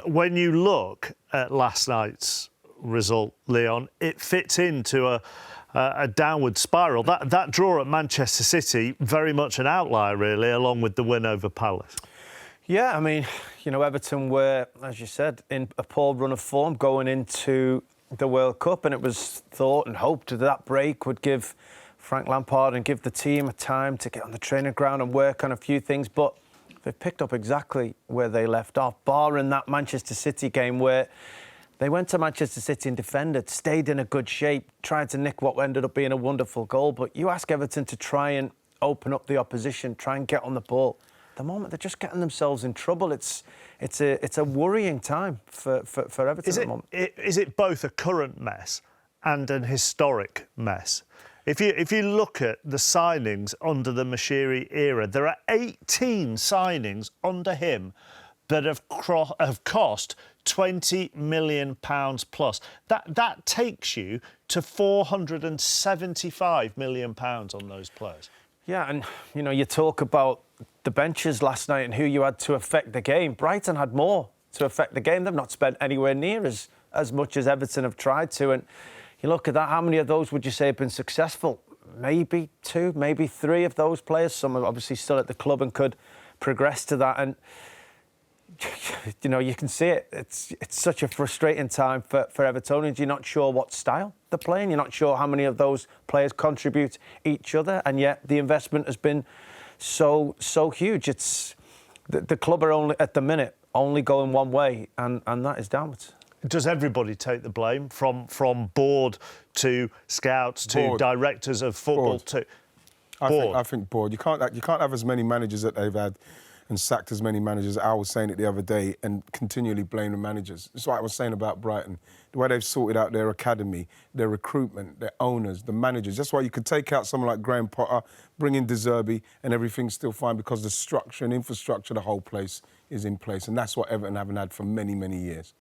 when you look at last night's result, Leon, it fits into a downward spiral. That draw at Manchester City, very much an outlier, really, along with the win over Palace. Yeah, I mean, Everton were, as you said, in a poor run of form going into the World Cup, and it was thought and hoped that break would give Frank Lampard and give the team a time to get on the training ground and work on a few things, but they've picked up exactly where they left off, barring that Manchester City game where they went to Manchester City and defended, stayed in a good shape, tried to nick what ended up being a wonderful goal. But you ask Everton to try and open up the opposition, try and get on the ball. At the moment, they're just getting themselves in trouble. It's a worrying time for Everton at the moment. Is it both a current mess and an historic mess? If you look at the signings under the Moshiri era, there are 18 signings under him that have cost £20 million plus. That takes you to £475 million on those players. Yeah, and you talk about the benches last night and who you had to affect the game. Brighton had more to affect the game. They've not spent anywhere near as much as Everton have tried to. And you look at that, how many of those would you say have been successful? Maybe 2, maybe 3 of those players. Some are obviously still at the club and could progress to that. And you can see it. It's such a frustrating time for Evertonians. You're not sure what style they're playing. You're not sure how many of those players contribute each other. And yet the investment has been so huge. It's the club are only at the minute only going one way, and that is downwards. Does everybody take the blame, from board to scouts to directors of football to board? I think board. You can't have as many managers that they've had and sacked as many managers. Al was saying it the other day, and continually blame the managers. That's what I was saying about Brighton. The way they've sorted out their academy, their recruitment, their owners, the managers. That's why you could take out someone like Graham Potter, bring in De Zerbi, and everything's still fine because the structure and infrastructure, the whole place is in place. And that's what Everton haven't had for many, many years.